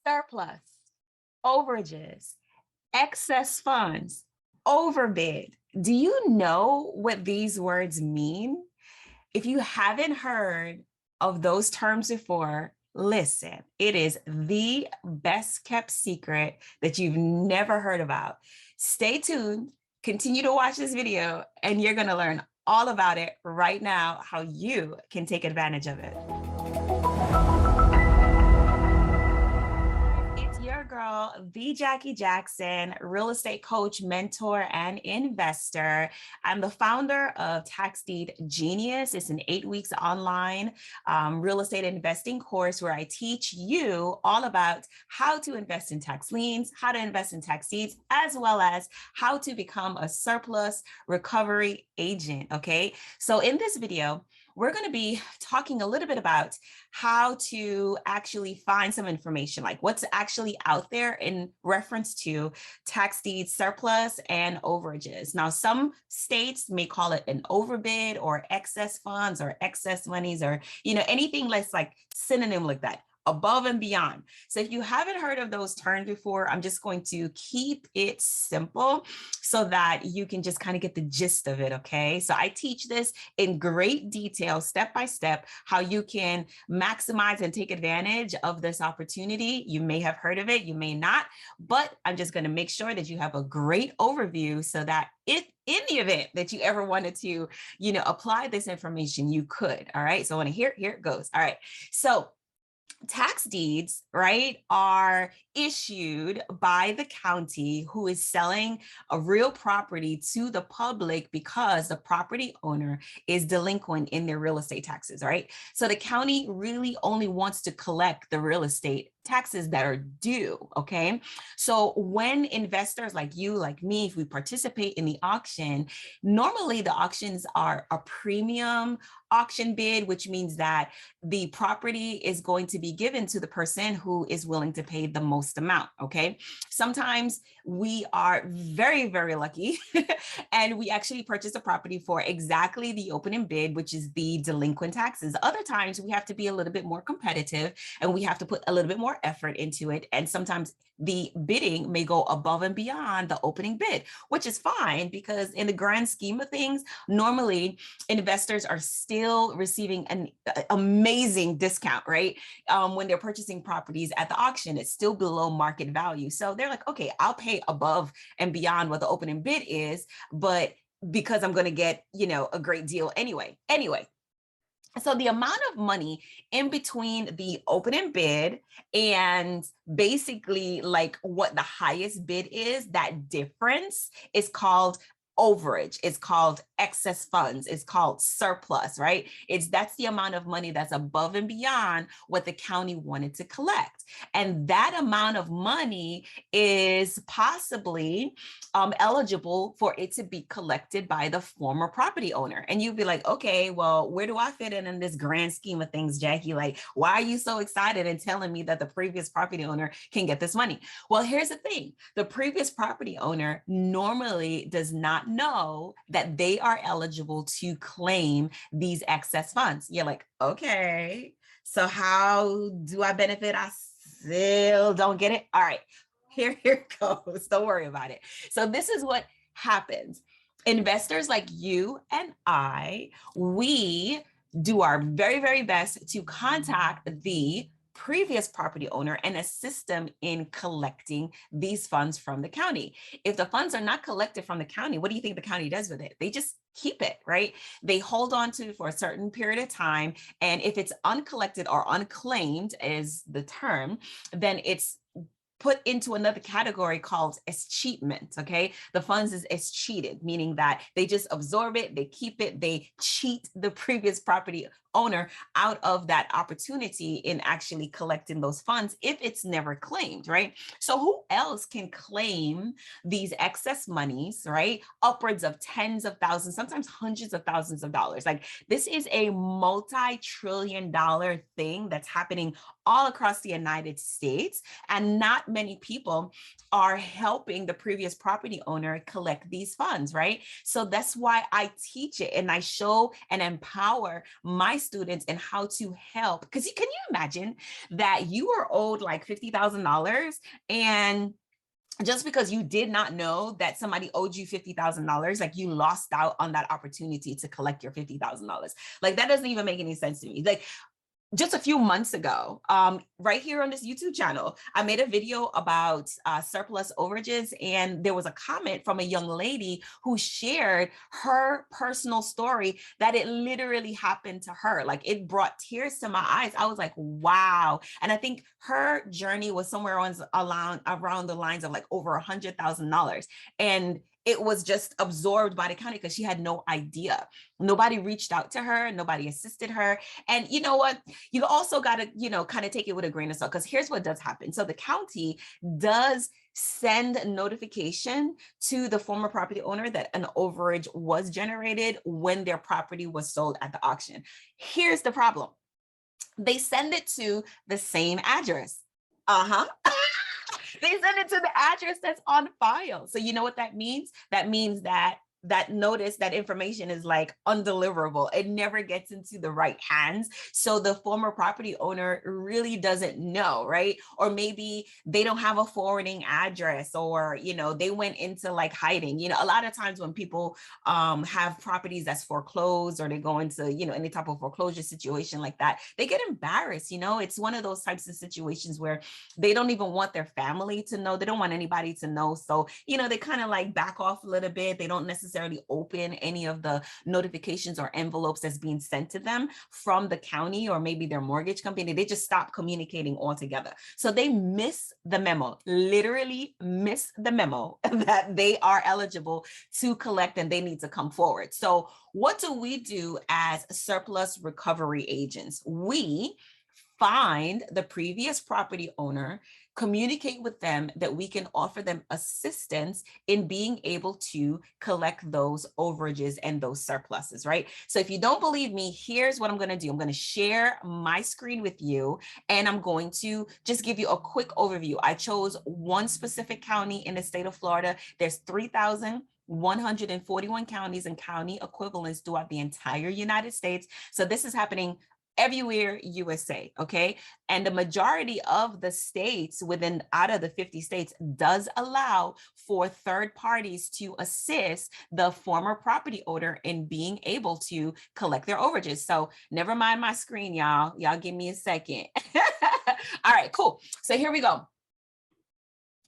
surplus, overages, excess funds, overbid. Do you know what these words mean? If you haven't heard of those terms before, listen, it is the best kept secret that you've never heard about. Stay tuned, continue to watch this video, and you're going to learn all about it right now, how you can take advantage of it. It's your girl, the Jackie Jackson, real estate coach, mentor, and investor. I'm the founder of Tax Deed Genius. It's an 8 weeks online real estate investing course where I teach you all about how to invest in tax liens, how to invest in tax deeds, as well as how to become a surplus recovery agent. Okay, so in this video, we're going to be talking a little bit about how to actually find some information, like what's actually out there in reference to tax deed surplus and overages. Now, some states may call it an overbid or excess funds or excess monies or, anything less like synonym like that. Above and beyond. So if you haven't heard of those terms before, I'm just going to keep it simple so that you can just kind of get the gist of it, okay? So I teach this in great detail, step by step, how you can maximize and take advantage of this opportunity. You may have heard of it, you may not, but I'm just going to make sure that you have a great overview so that if in the event that you ever wanted to, apply this information, you could, all right? So I want to here it goes. All right. So tax deeds, right, are issued by the county who is selling a real property to the public because the property owner is delinquent in their real estate taxes, right? So the county really only wants to collect the real estate taxes that are due, okay? So when investors like you, like me, if we participate in the auction, normally the auctions are a premium auction bid, which means that the property is going to be given to the person who is willing to pay the most amount, okay? Sometimes we are very, very lucky and we actually purchase a property for exactly the opening bid, which is the delinquent taxes. Other times we have to be a little bit more competitive and we have to put a little bit more effort into it. And sometimes the bidding may go above and beyond the opening bid, which is fine because in the grand scheme of things, normally investors are still receiving an amazing discount, right? When they're purchasing properties at the auction, it's still below market value. So they're like, okay, I'll pay above and beyond what the opening bid is, but because I'm going to get, a great deal anyway. So the amount of money in between the opening bid and basically like what the highest bid is, that difference is called overage. It's called excess funds. It's called surplus, right? That's the amount of money that's above and beyond what the county wanted to collect. And that amount of money is possibly eligible for it to be collected by the former property owner. And you'd be like, okay, well, where do I fit in this grand scheme of things, Jackie? Like, why are you so excited and telling me that the previous property owner can get this money? Well, here's the thing. The previous property owner normally does not know that they are eligible to claim these excess funds. You're like, okay, so how do I benefit? I still don't get it. All right, here it goes. Don't worry about it. So this is what happens. Investors like you and I, we do our very, very best to contact the previous property owner and assist them in collecting these funds from the county. If the funds are not collected from the county, what do you think the county does with it? They just keep it, right? They hold on to it for a certain period of time. And if it's uncollected or unclaimed is the term, then it's put into another category called escheatment, okay? The funds is escheated, meaning that they just absorb it, they keep it, they cheat the previous property owner out of that opportunity in actually collecting those funds if it's never claimed, right? So who else can claim these excess monies, right? Upwards of tens of thousands, sometimes hundreds of thousands of dollars. Like this is a multi-trillion-dollar thing that's happening all across the United States, and not many people are helping the previous property owner collect these funds, right? So that's why I teach it and I show and empower my students in how to help. Because can you imagine that you are owed like $50,000 and just because you did not know that somebody owed you $50,000, like you lost out on that opportunity to collect your $50,000. Like that doesn't even make any sense to me. Like just a few months ago, right here on this YouTube channel, I made a video about surplus overages, and there was a comment from a young lady who shared her personal story that it literally happened to her. Like it brought tears to my eyes. I was like, wow. And I think her journey was somewhere on around the lines of like over $100,000. And it was just absorbed by the county because she had no idea. Nobody reached out to her. Nobody assisted her. And you know what? You also got to, kind of take it with a grain of salt, because here's what does happen. So the county does send notification to the former property owner that an overage was generated when their property was sold at the auction. Here's the problem. They send it to the same address. They send it to the address that's on file. So you know what that means? That means that notice, that information is like undeliverable. It never gets into the right hands. So the former property owner really doesn't know, right? Or maybe they don't have a forwarding address, or, they went into like hiding. A lot of times when people have properties that's foreclosed, or they go into, any type of foreclosure situation like that, they get embarrassed. It's one of those types of situations where they don't even want their family to know. They don't want anybody to know. So, they kind of like back off a little bit. They don't necessarily open any of the notifications or envelopes that's being sent to them from the county or maybe their mortgage company. They just stop communicating altogether. So they miss the memo, literally miss the memo that they are eligible to collect and they need to come forward. So what do we do as surplus recovery agents? We find the previous property owner, communicate with them that we can offer them assistance in being able to collect those overages and those surpluses, right? So if you don't believe me, here's what I'm going to do. I'm going to share my screen with you, and I'm going to just give you a quick overview. I chose one specific county in the state of Florida. There's 3,141 counties and county equivalents throughout the entire United States. So this is happening everywhere USA, okay? And the majority of the states out of the 50 states does allow for third parties to assist the former property owner in being able to collect their overages. So never mind my screen, y'all. Y'all give me a second. All right, cool. So here we go.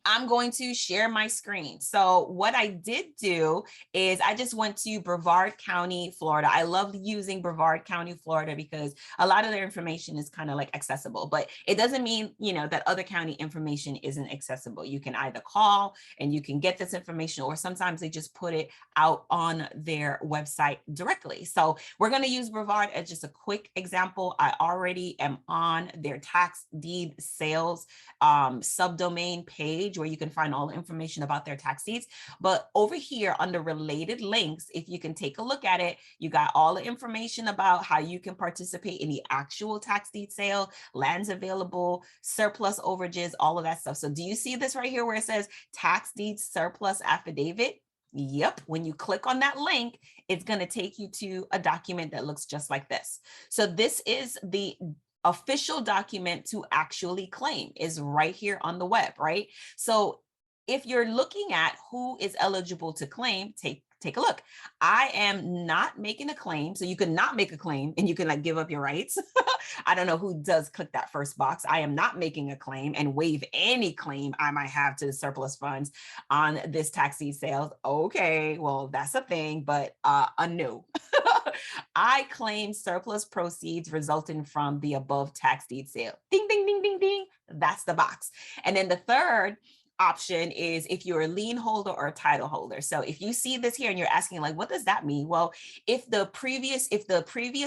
I'm going to share my screen. So what I did do is I just went to Brevard County, Florida. I love using Brevard County, Florida, because a lot of their information is kind of like accessible, but it doesn't mean, that other county information isn't accessible. You can either call and you can get this information, or sometimes they just put it out on their website directly. So we're going to use Brevard as just a quick example. I already am on their tax deed sales subdomain page, where you can find all the information about their tax deeds. But over here under related links, if you can take a look at it, you got all the information about how you can participate in the actual tax deed sale, lands available, surplus overages, all of that stuff. So do you see this right here where it says tax deed surplus affidavit? Yep. When you click on that link, it's going to take you to a document that looks just like this. So this is the official document to actually claim, is right here on the web, right? So if you're looking at who is eligible to claim, take a look. I am not making a claim. So you can not make a claim and you can like give up your rights. I don't know who does click that first box. I am not making a claim and waive any claim I might have to the surplus funds on this tax deed sales. Okay, well, that's a thing, but a no. I claim surplus proceeds resulting from the above tax deed sale. Ding, ding, ding, ding, ding. That's the box. And then the third option is if you're a lien holder or a title holder. So if you see this here and you're asking like, what does that mean? Well, if the previous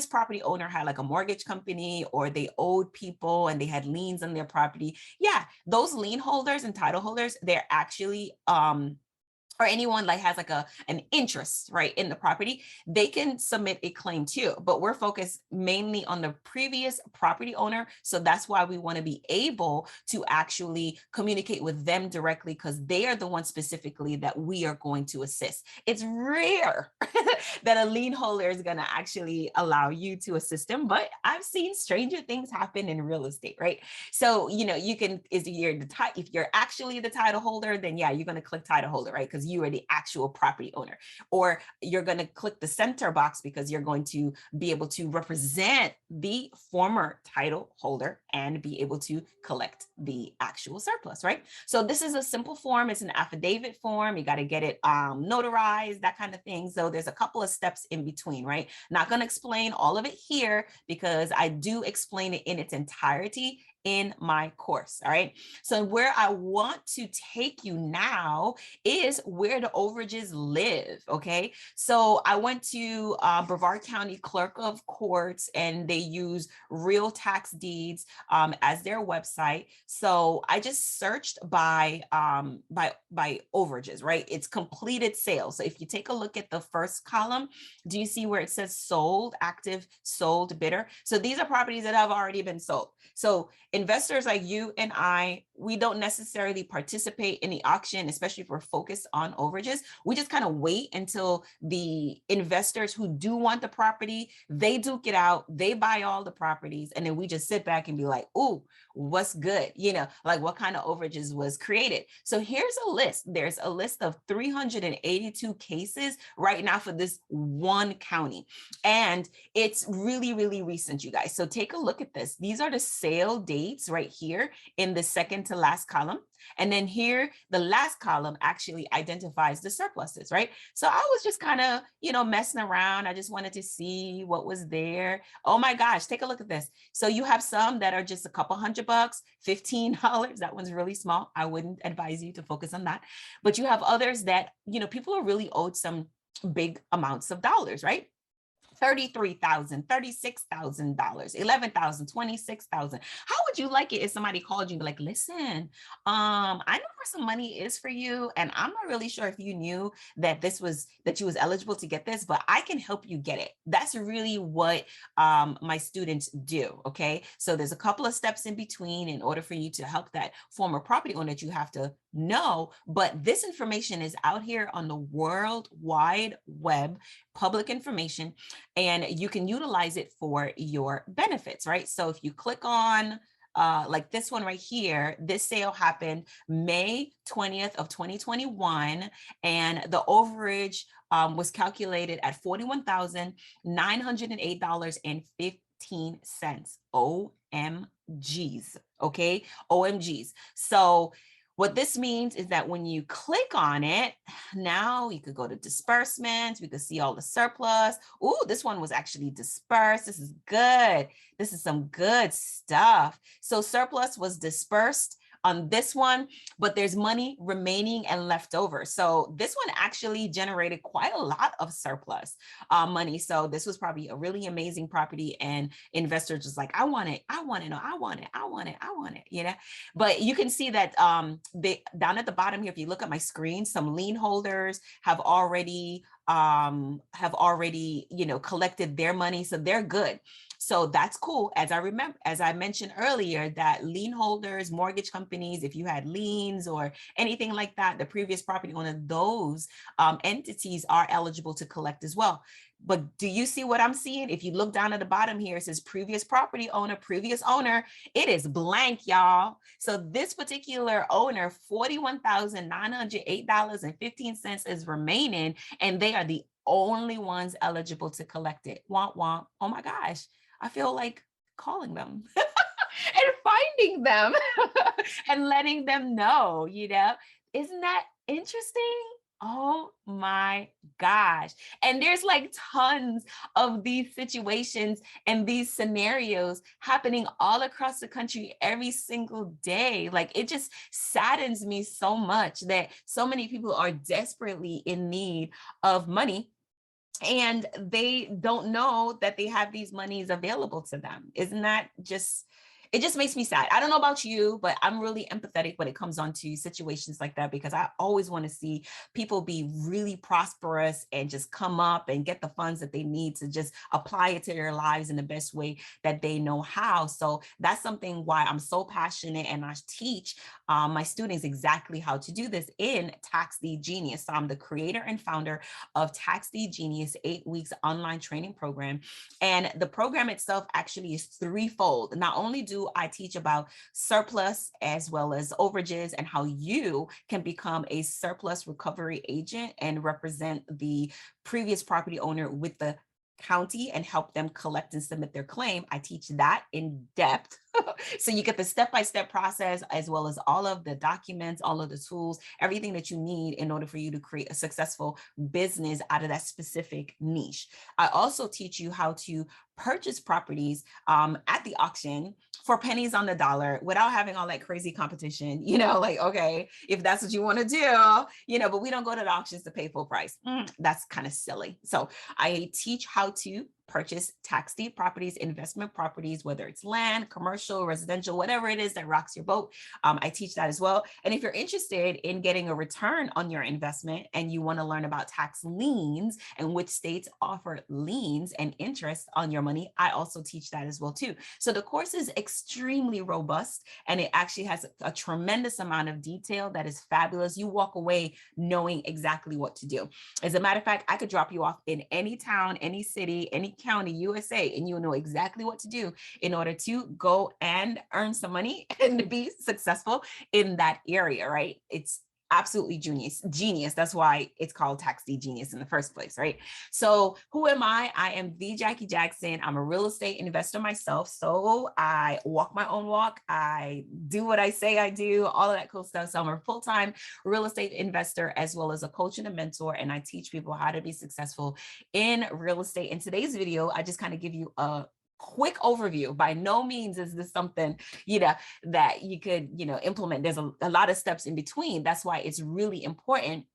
property owner had like a mortgage company, or they owed people and they had liens on their property, yeah, those lien holders and title holders, they're actually or anyone like has like an interest, right, in the property, they can submit a claim too. But we're focused mainly on the previous property owner. So that's why we want to be able to actually communicate with them directly, because they are the ones specifically that we are going to assist. It's rare that a lien holder is going to actually allow you to assist them, but I've seen stranger things happen in real estate, right? So, you can, if you're actually the title holder, then yeah, you're going to click title holder, right? Because you are the actual property owner. Or you're going to click the center box because you're going to be able to represent the former title holder and be able to collect the actual surplus, right? So this is a simple form. It's an affidavit form. You got to get it notarized, that kind of thing. So there's a couple of steps in between, right? Not going to explain all of it here because I do explain it in its entirety in my course. All right. So where I want to take you now is where the overages live. Okay. So I went to Brevard County Clerk of Courts, and they use Real Tax Deeds as their website. So I just searched by overages, right? It's completed sales. So if you take a look at the first column, do you see where it says sold, active, sold, bidder? So these are properties that have already been sold. So investors like you and I, we don't necessarily participate in the auction, especially if we're focused on overages. We just kind of wait until the investors who do want the property, they duke it out, they buy all the properties, and then we just sit back and be like, ooh, what's good? Like what kind of overages was created. So here's a list. There's a list of 382 cases right now for this one county. And it's really, really recent, you guys. So take a look at this. These are the sale dates right here in the second to last column. And then here, the last column actually identifies the surpluses, right? So I was just kind of, messing around. I just wanted to see what was there. Oh my gosh, take a look at this. So you have some that are just a couple $100, $15. That one's really small. I wouldn't advise you to focus on that. But you have others that, people are really owed some big amounts of dollars, right? $33,000, $36,000, $11,000, $26,000. How would you like it if somebody called you and be like, listen, I know where some money is for you, and I'm not really sure if you knew that you was eligible to get this, but I can help you get it. That's really what my students do. Okay. So there's a couple of steps in between in order for you to help that former property owner that you have to know, but this information is out here on the World Wide Web, public information, and you can utilize it for your benefits, right? So if you click on like this one right here, this sale happened May 20th of 2021, and the overage was calculated at $41,908.15. OMGs, okay? OMGs. So what this means is that when you click on it, now you could go to disbursements. We could see all the surplus. Ooh, this one was actually dispersed. This is good. This is some good stuff. So surplus was dispersed on this one, but there's money remaining and left over. So this one actually generated quite a lot of surplus money. So this was probably a really amazing property, and investors just like, I want it. I want it. No, I want it. I want it. I want it. But you can see that down at the bottom here, if you look at my screen, some lien holders have already collected their money. So they're good. So that's cool. As I mentioned earlier, that lien holders, mortgage companies, if you had liens or anything like that, the previous property owner, those entities are eligible to collect as well. But do you see what I'm seeing? If you look down at the bottom here, it says previous property owner, previous owner. It is blank, y'all. So this particular owner, $41,908.15 is remaining, and they are the only ones eligible to collect it. Womp womp. Oh my gosh. I feel like calling them and finding them and letting them know, isn't that interesting? Oh my gosh. And there's like tons of these situations and these scenarios happening all across the country every single day. Like, it just saddens me so much that so many people are desperately in need of money, and they don't know that they have these monies available to them. Isn't that just it just makes me sad. I don't know about you, but I'm really empathetic when it comes on to situations like that, because I always want to see people be really prosperous and just come up and get the funds that they need to just apply it to their lives in the best way that they know how. So that's something why I'm so passionate, and I teach my students exactly how to do this in Tax Deed Genius. So I'm the creator and founder of Tax Deed Genius 8 weeks online training program. And the program itself actually is threefold. Not only do I teach about surplus as well as overages and how you can become a surplus recovery agent and represent the previous property owner with the county and help them collect and submit their claim. I teach that in depth. So you get the step-by-step process, as well as all of the documents, all of the tools, everything that you need in order for you to create a successful business out of that specific niche. I also teach you how to purchase properties at the auction for pennies on the dollar without having all that crazy competition, like, okay, if that's what you want to do, but we don't go to the auctions to pay full price. That's kind of silly. So I teach how to purchase tax deed properties, investment properties, whether it's land, commercial, residential, whatever it is that rocks your boat. I teach that as well. And if you're interested in getting a return on your investment and you want to learn about tax liens and which states offer liens and interest on your money, I also teach that as well too. So the course is extremely robust, and it actually has a tremendous amount of detail that is fabulous. You walk away knowing exactly what to do. As a matter of fact, I could drop you off in any town, any city, any county, USA, and you'll know exactly what to do in order to go and earn some money and be successful in that area, right? It's absolutely genius. That's why it's called Tax Deed Genius in the first place, right? So who am I? I am the Jackie Jackson. I'm a real estate investor myself. So I walk my own walk. I do what I say I do, all of that cool stuff. So I'm a full-time real estate investor, as well as a coach and a mentor. And I teach people how to be successful in real estate. In today's video, I just kind of give you a quick overview. By no means is this something, that you could, implement. There's a lot of steps in between. That's why it's really important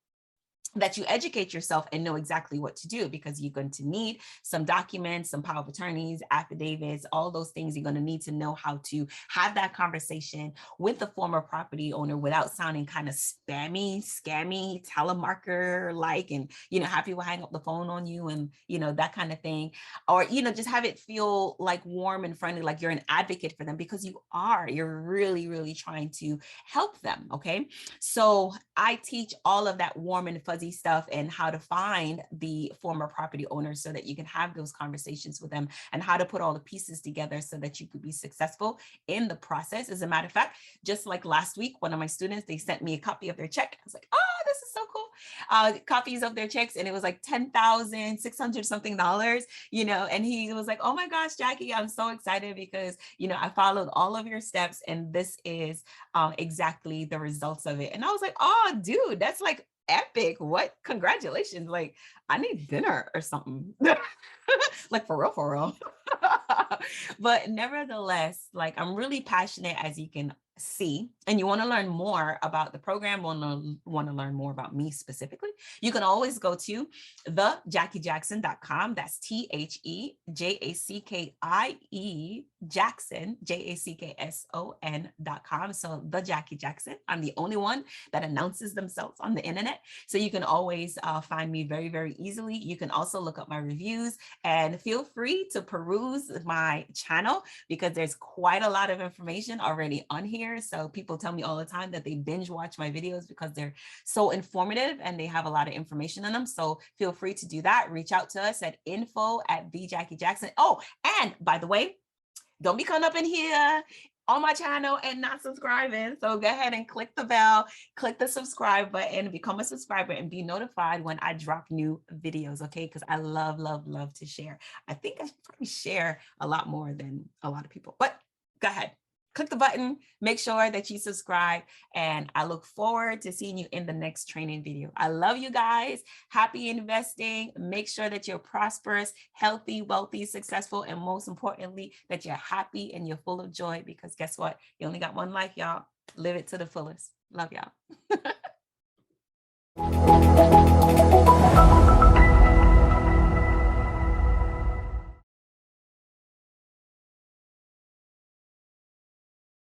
that you educate yourself and know exactly what to do, because you're going to need some documents, some power of attorneys, affidavits, all those things. You're going to need to know how to have that conversation with the former property owner without sounding kind of spammy, scammy, telemarketer like, and, have people hang up the phone on you and, that kind of thing. Or, just have it feel like warm and friendly, like you're an advocate for them, because you're really, really trying to help them. Okay. So I teach all of that warm and fuzzy stuff and how to find the former property owners so that you can have those conversations with them, and how to put all the pieces together so that you could be successful in the process. As a matter of fact, just like last week, one of my students, they sent me a copy of their check. I was like, oh, this is so cool. Copies of their checks. And it was like $10,600 something, and he was like, oh my gosh, Jackie, I'm so excited because, I followed all of your steps and this is exactly the results of it. And I was like, oh, dude, that's like epic. What? Congratulations. Like, I need dinner or something. Like, for real. But nevertheless, like, I'm really passionate, as you can see, and you want to learn more about the program, want to learn more about me specifically, you can always go to thejackie.jackson.com. That's TheJackie Jackson, JACKSON.com. So the Jackie Jackson. I'm the only one that announces themselves on the internet. So you can always find me very, very easily. You can also look up my reviews, and feel free to peruse my channel, because there's quite a lot of information already on here. So people tell me all the time that they binge watch my videos because they're so informative and they have a lot of information in them. So feel free to do that. Reach out to us at info@thejackie.jackson. Oh, and by the way, don't be coming up in here on my channel and not subscribing. So go ahead and click the bell, click the subscribe button, become a subscriber, and be notified when I drop new videos, okay? Because I love to share. I think I probably share a lot more than a lot of people, but go ahead. Click the button, make sure that you subscribe, and I look forward to seeing you in the next training video. I love you guys. Happy investing. Make sure that you're prosperous, healthy, wealthy, successful, and most importantly, that you're happy and you're full of joy, because guess what? You only got one life, y'all. Live it to the fullest. Love y'all.